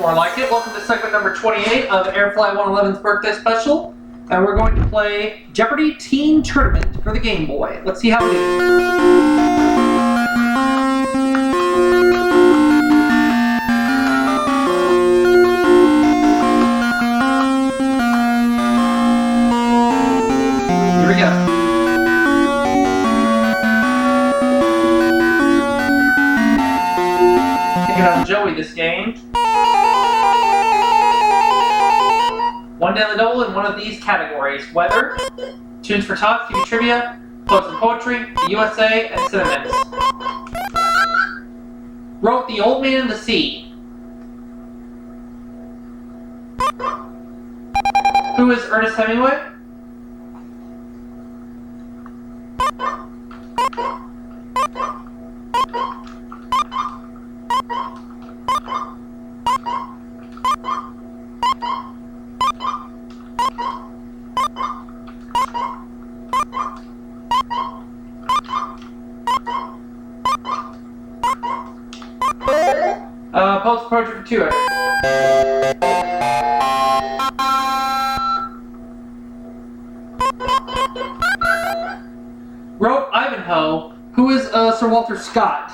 more like it. Welcome to segment number 28 of AirFly111's birthday special. And we're going to play Jeopardy Teen Tournament for the Game Boy. Let's see how we do. On Joey this game. One daily double in one of these categories: weather, tunes for talk, TV trivia, poets and poetry, the USA, and synonyms. Wrote The Old Man and the Sea. Who is Ernest Hemingway? Post poetry for 2 hours. Wrote Ivanhoe. Who is Sir Walter Scott?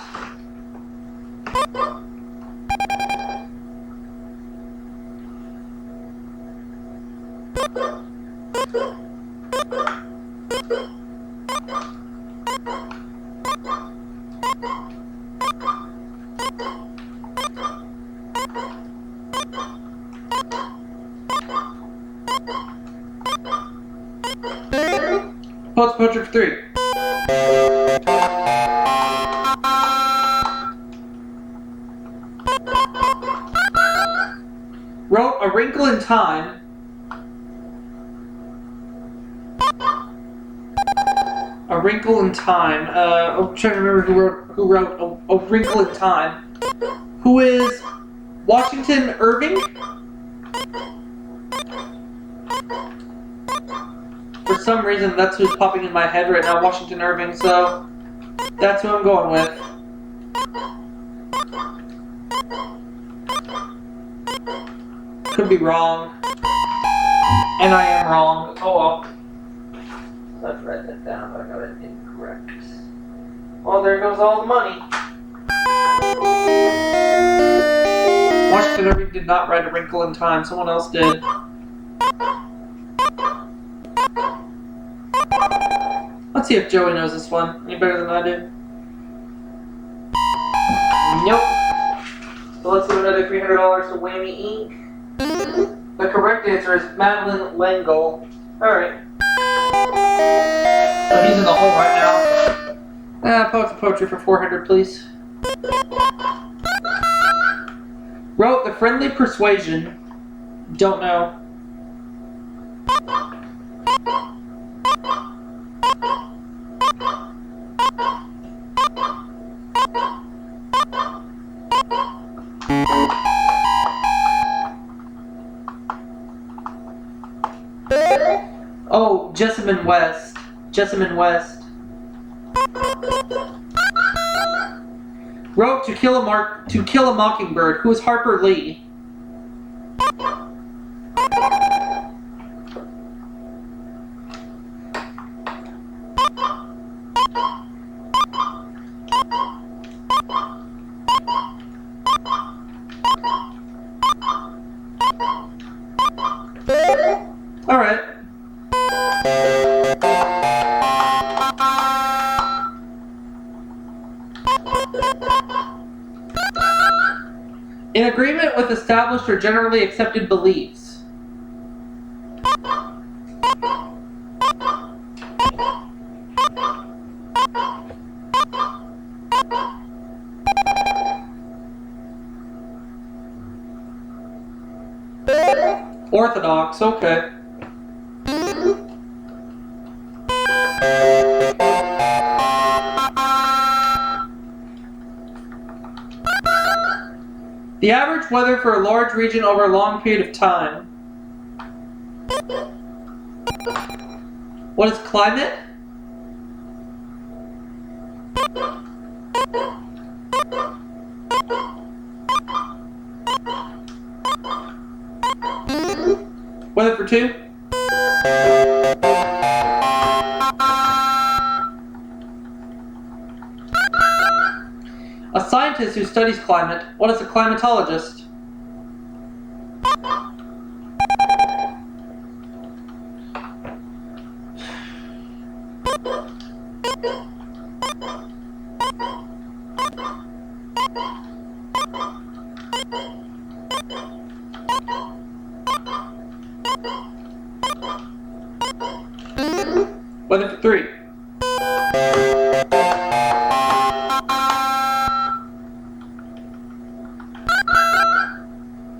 Post poetry for 3. Wrote A Wrinkle in Time. A Wrinkle in Time. I'm trying to remember who wrote A Wrinkle in Time. Who is Washington Irving? For some reason, that's who's popping in my head right now, Washington Irving, so that's who I'm going with. Could be wrong. And I am wrong. Oh well. Let's write that down, but I got it incorrect. Well, there goes all the money. Washington Irving did not write A Wrinkle in Time, someone else did. Let's see if Joey knows this one. Any better than I do? Nope. So let's give another $300 to Whammy Inc. The correct answer is Madeline L'Engle. Alright. So he's in the hole right now. Poets and poetry for 400, please. Wrote The Friendly Persuasion. Don't know. Oh, Jessamine West. Jessamine West. Wrote To Kill a Mockingbird. Who is Harper Lee? Alright. In agreement with established or generally accepted beliefs. Orthodox, okay. The average weather for a large region over a long period of time. What is climate? 2? A scientist who studies climate. What is a climatologist? Weather for 3.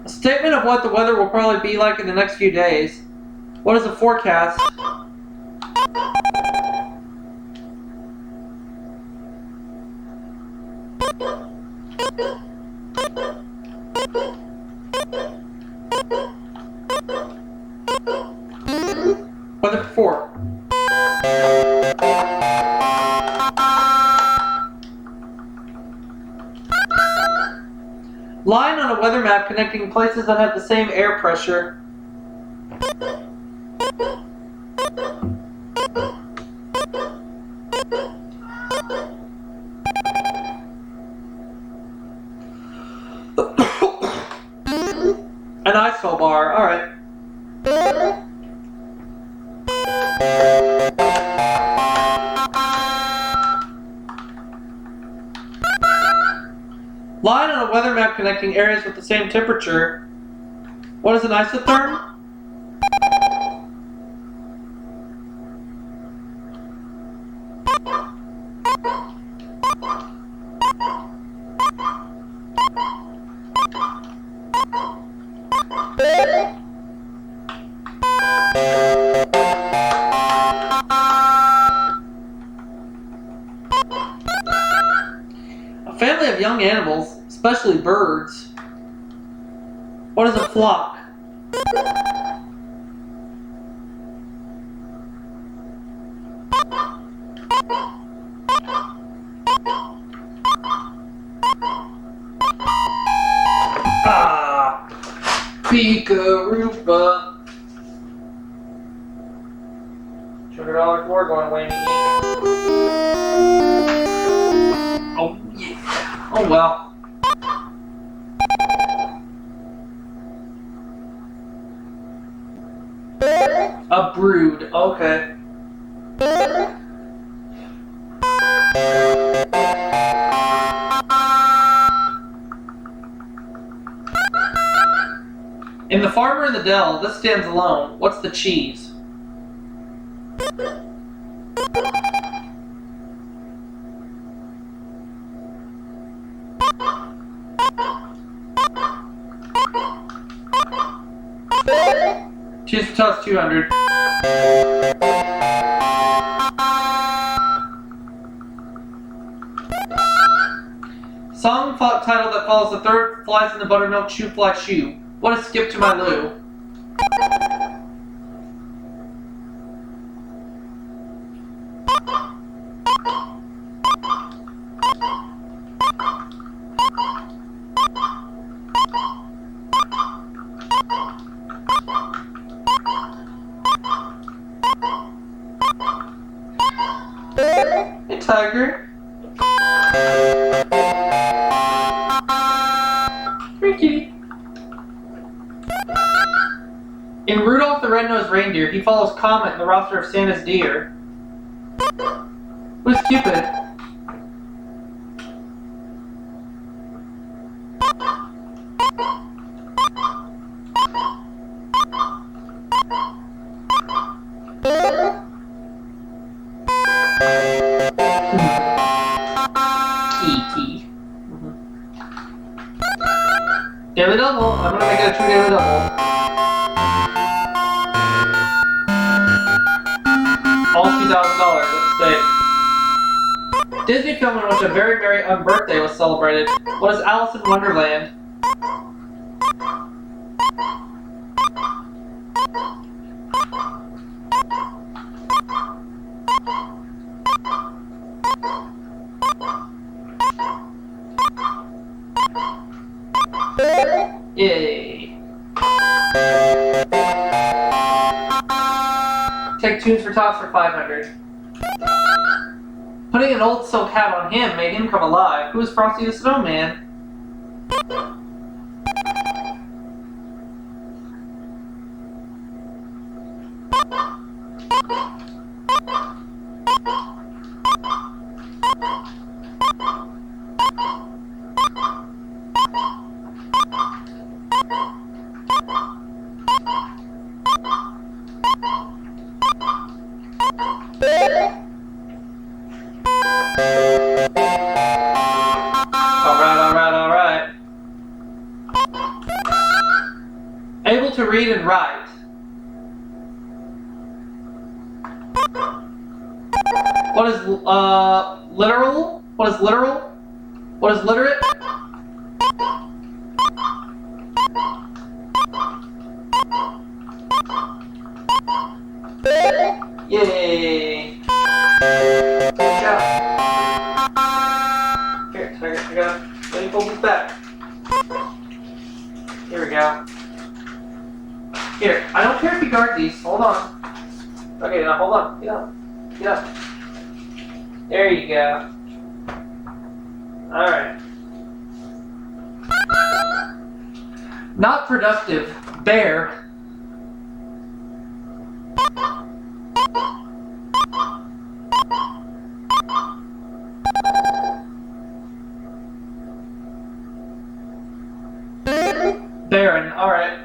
A statement of what the weather will probably be like in the next few days. What is a forecast? Weather for 4. Line on a weather map connecting places that have the same air pressure. An isobar, alright. Line on a weather map connecting areas with the same temperature. What is an isotherm? A family of young animals, especially birds. What is a flock? Ah, Pika-roopa. $200 more going Whammy Inc. Oh yeah. Oh well. A brood. Okay. In The Farmer in the Dell, this stands alone. What's the cheese? Cheese for toast, 200. Song title that follows the third flies in the buttermilk shoe fly shoe. What is Skip to My Lou? Hey, Tiger. Ricky. In Rudolph the Red-Nosed Reindeer, he follows Comet in the roster of Santa's deer. Who's Cupid? Kiki. Daily double. I'm gonna make it a true daily double. All $2,000 at stake. Disney film in which a very, very birthday was celebrated. What is Alice in Wonderland? Yay. Tunes for Tots for 500. Putting an old silk hat on him made him come alive. Who is Frosty the Snowman? Alright. Able to read and write. What is literal? What is literal? What is literate? Yay! Good job. Here, I gotta let me pull this back. Here we go. Here, I don't care if you guard these. Hold on. Okay, now hold on. Get up. Get up. There you go. Alright. Not productive. Bear. Baron, alright.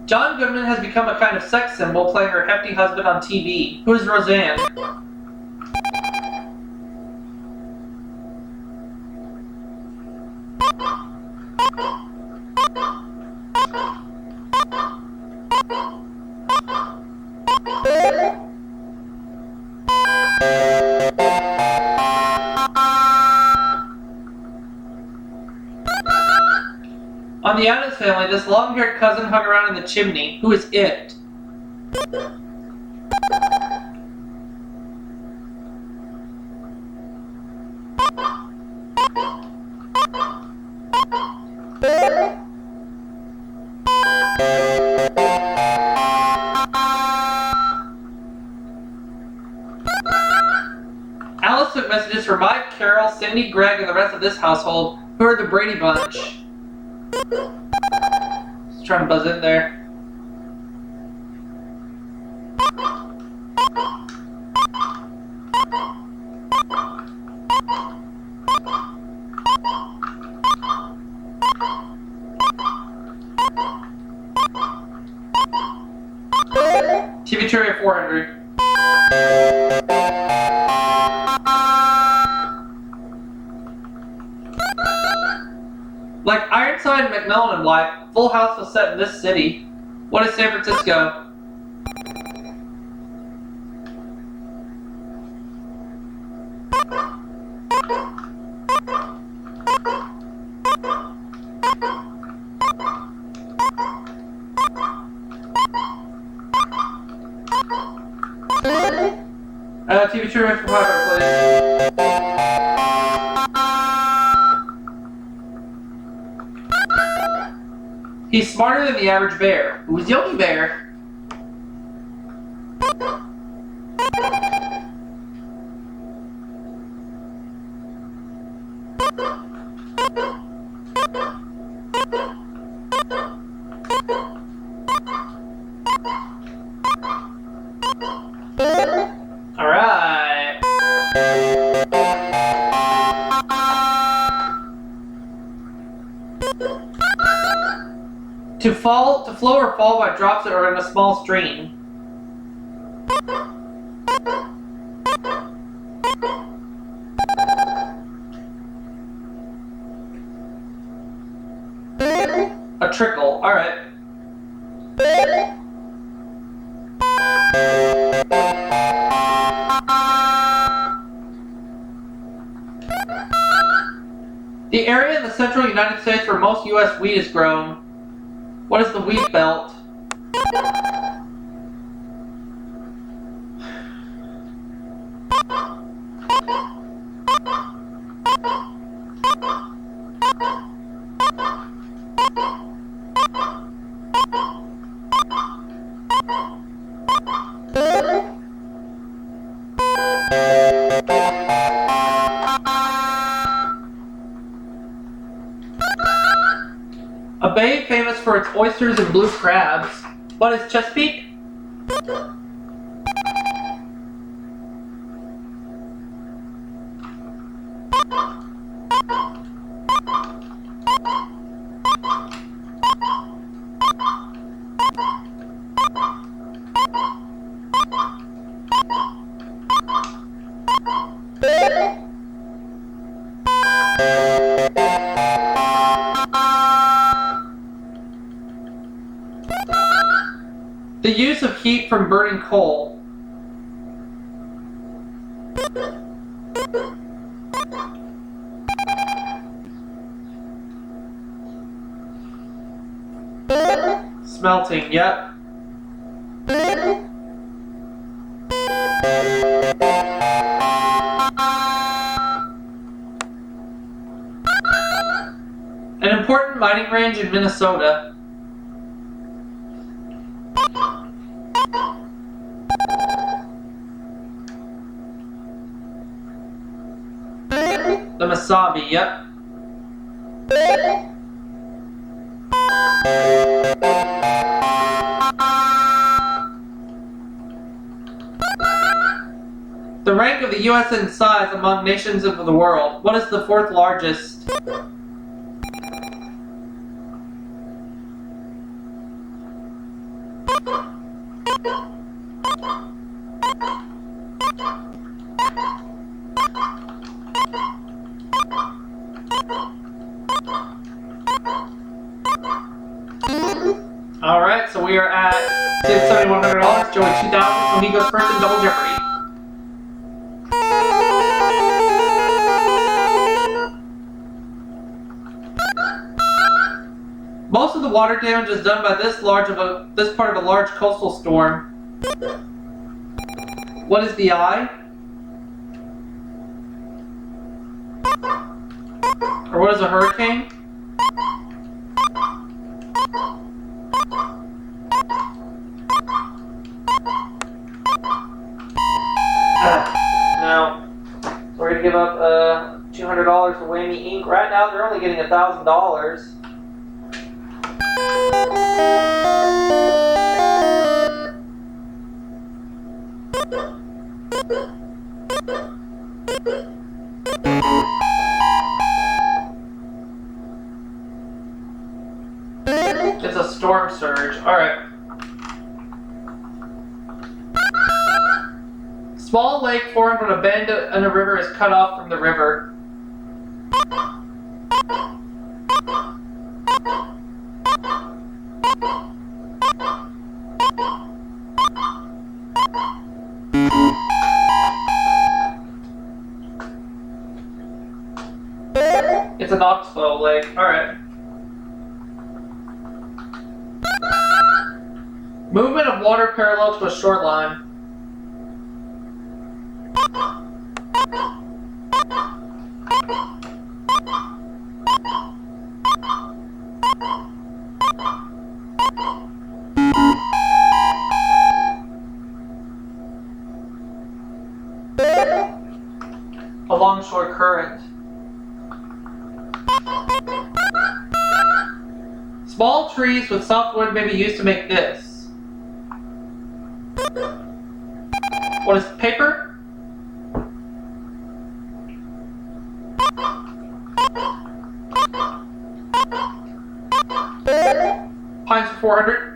John Goodman has become a kind of sex symbol, playing her hefty husband on TV. Who is Roseanne? On the Addams Family, this long-haired cousin hung around in the chimney. Who is it? Alice took messages for Mike, Carol, Cindy, Greg, and the rest of this household. Who are the Brady Bunch? Just trying to buzz in there. TV trivia 400. Like Ironside, McMillan, and White, Full House was set in this city. What is San Francisco? TV trivia for 500, please. He's smarter than the average bear. Who's Yogi Bear? Alright. To flow or fall by drops that are in a small stream. A trickle, alright. The area in the central United States where most U.S. wheat is grown. What is the wheat belt? A bay famous for its oysters and blue crabs. What is Chesapeake? The use of heat from burning coal. Smelting, yep. An important mining range in Minnesota. The Mesabi, yep. The rank of the U.S. in size among nations of the world. What is the fourth largest? Alright, so we are at $7,100. Joey 2,000, so he goes first in Double Jeopardy. Most of the water damage is done by this part of a large coastal storm. What is the eye? Or what is a hurricane? Now, so we're gonna give up $200 to Whammy Inc. Right now, they're only getting $1,000. It's a storm surge. Alright. Small lake formed when a bend in a river is cut off from the river. It's an oxbow lake. Alright. Movement of water parallel to a shoreline. A longshore current. Small trees with soft wood may be used to make this. What is paper? Pines for 400.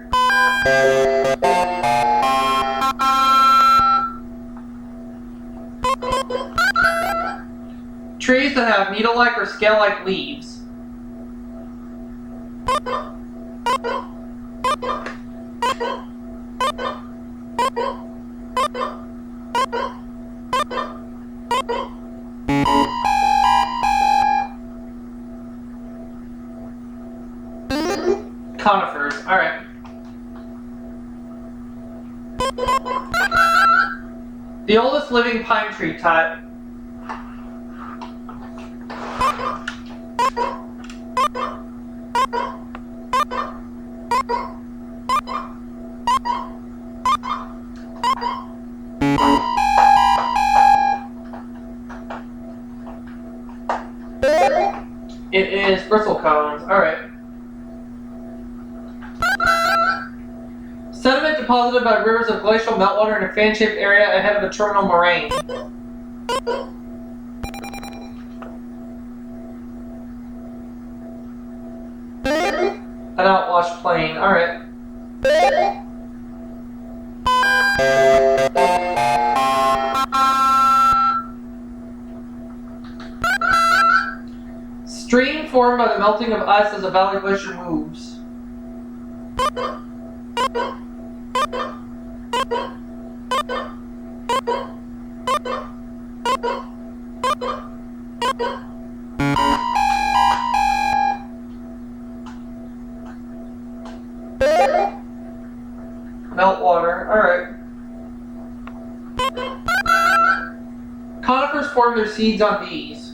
Trees that have needle-like or scale-like leaves. Conifers. Alright. The oldest living pine tree type. It is bristlecones. Alright. Sediment deposited by rivers of glacial meltwater in a fan-shaped area ahead of a terminal moraine. An outwashed plain. Alright. Stream formed by the melting of ice as a valley glacier moves. Meltwater. Alright. Conifers form their seeds on these.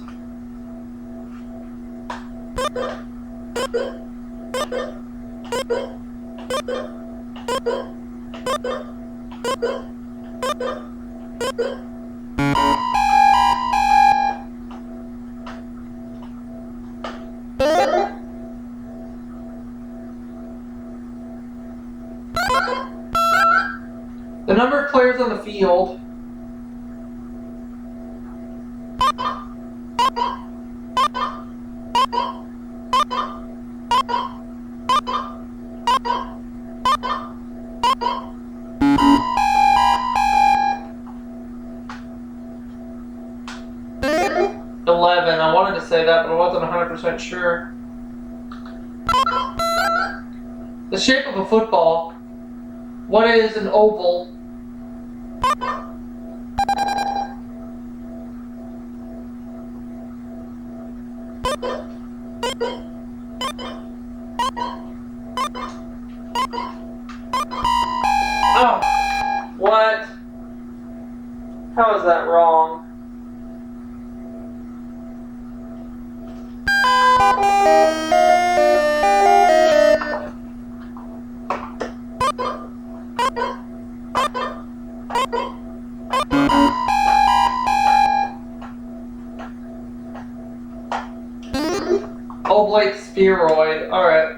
The number of players on the field. I wanted to say that, but I wasn't 100% sure. The shape of a football. What is an oval? Oh! What? How is that wrong? Oblate spheroid. Alright.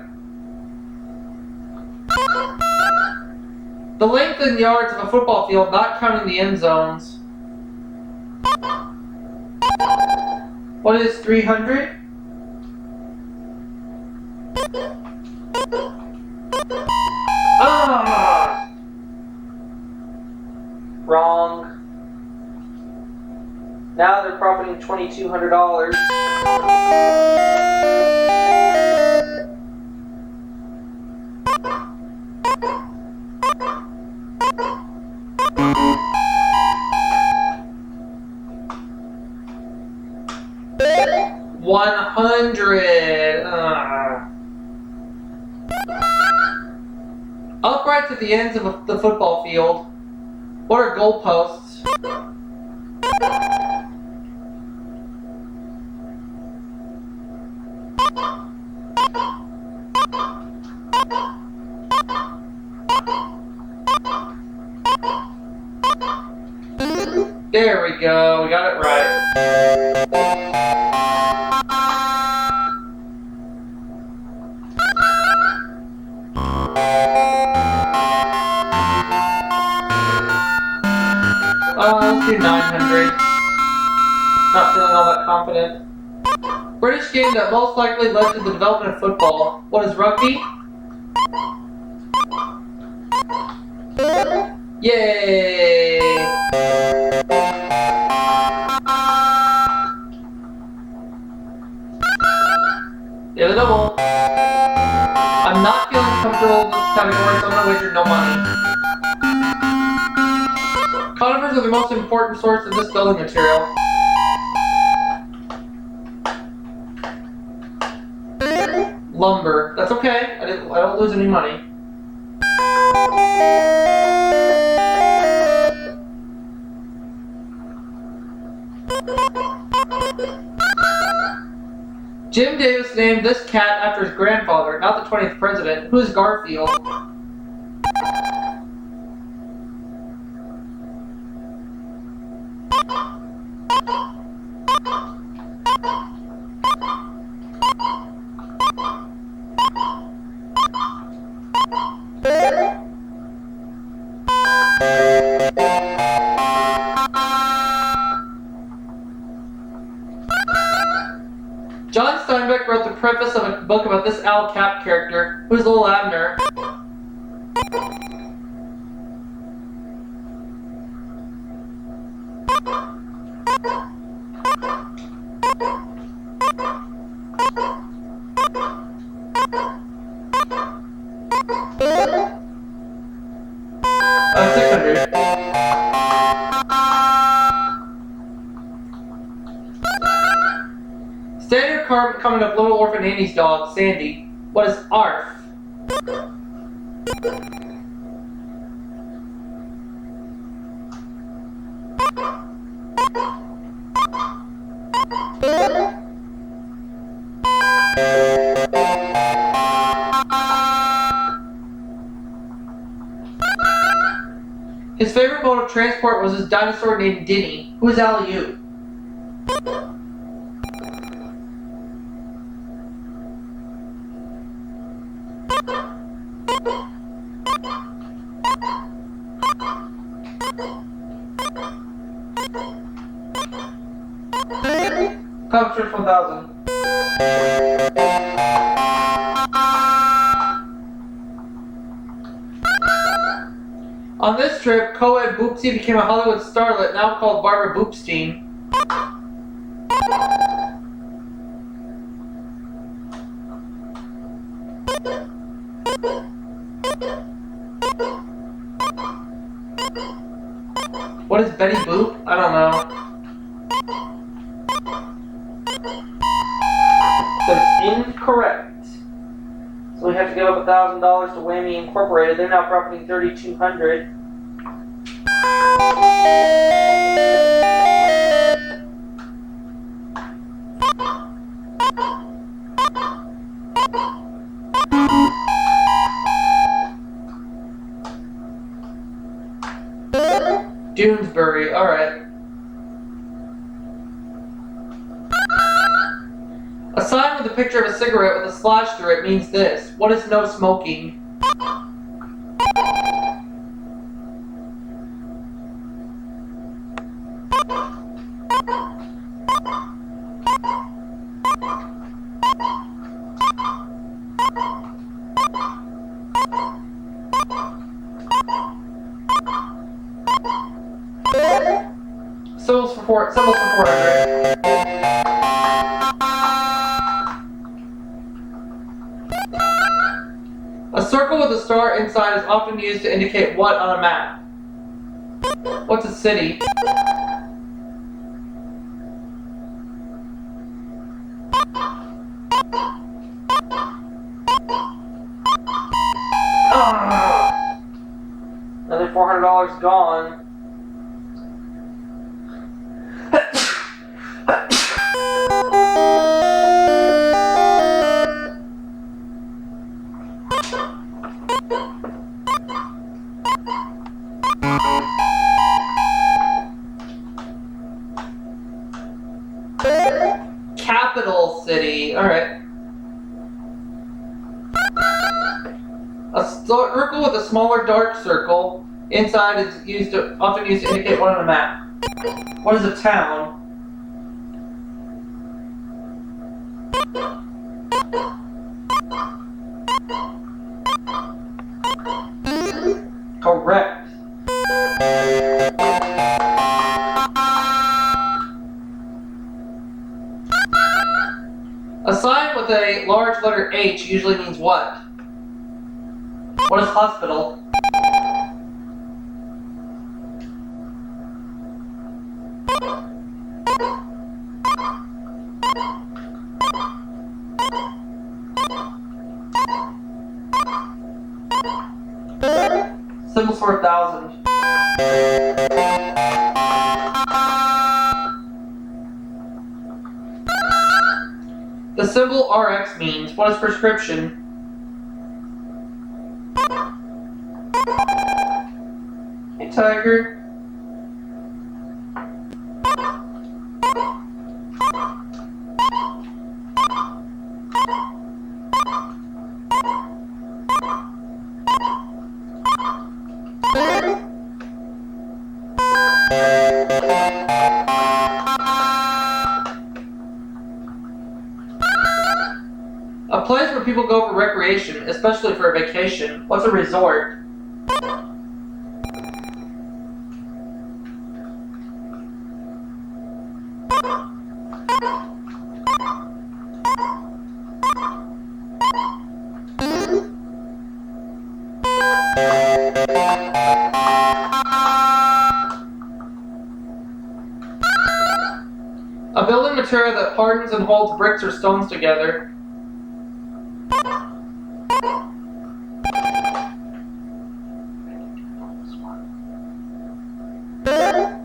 The length in yards of a football field, not counting the end zones. What is 300? Ah! Wrong. Now they're profiting $2,200. $100. Uprights at the ends of the football field. What are goalposts? There we go. We got it right. Let's do 900. Not feeling all that confident. British game that most likely led to the development of football. What is rugby? Yay! Get a double. I'm not feeling comfortable in this category, so I'm gonna wager no money. Conifers are the most important source of this building material. Lumber. That's okay. I don't lose any money. Jim Davis named this cat after his grandfather, not the 20th president. Who is Garfield? John Steinbeck wrote the preface of a book about this Al Cap character. Who's Lil Abner? Oh, 600. Standard card coming up Little Orphan Annie's dog, Sandy. What is ARF? His favorite mode of transport was his dinosaur named Dinny. Who is Alley-Oo? Conference 1000. On this trip, co-ed Boopsie became a Hollywood starlet, now called Barbara Boopstein. What is Betty Boop? I don't know. That's incorrect. So we have to give up $1,000 to Whammy Incorporated. They're now profiting $3,200. Doonesbury, alright. A sign with a picture of a cigarette with a slash through it means this. What is no smoking? Symbols for 400. A circle with a star inside is often used to indicate what on a map? What's a city? Another $400 gone. Capital city. Alright. A circle with a smaller dark circle inside is often used to indicate one on a map. What is a town? Correct. A sign with a large letter H usually means what? What is hospital? Symbols for 1,000. The symbol RX means, what is prescription? Hey, Tiger. A place where people go for recreation, especially for a vacation. What's a resort? A building material that hardens and holds bricks or stones together.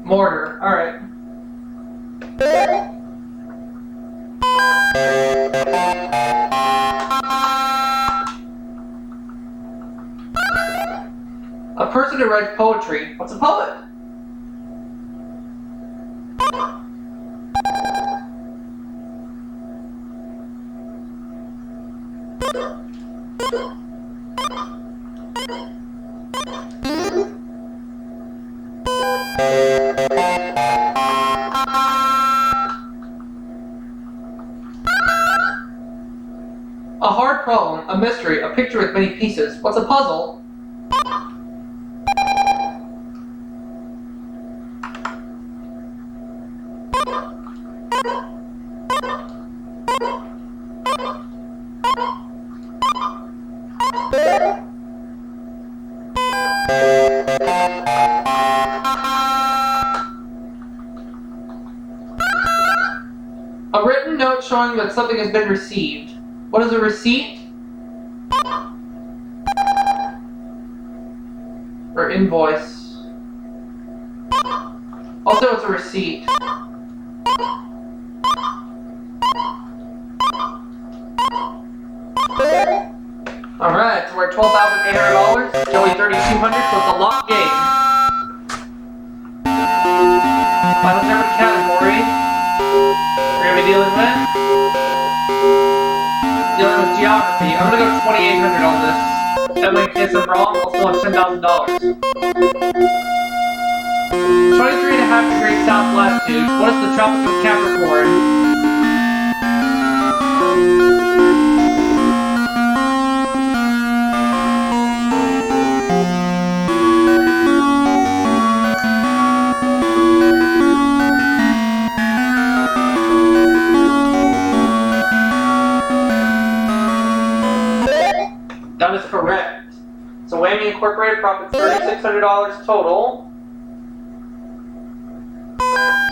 Mortar. Alright. A person who writes poetry. What's a poet? A hard problem, a mystery, a picture with many pieces. What's a puzzle? A written note showing that something has been received. What is a receipt? Or invoice. Also, it's a receipt. Alright, so we're at $12,800. Joey $3,200, so it's a lock game. Final Jeopardy category. We're going to be dealing with geography. I'm going to go $2,800 on this. That way, in case I'm wrong, I'll still have $10,000. 23.5 degrees south latitude. What is the Tropic of Capricorn? That is correct. So Whammy Incorporated profits $3,600 total.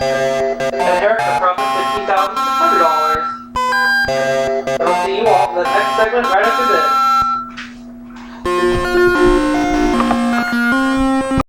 And Erica profits $15,600. And I'll see you all in the next segment right after this.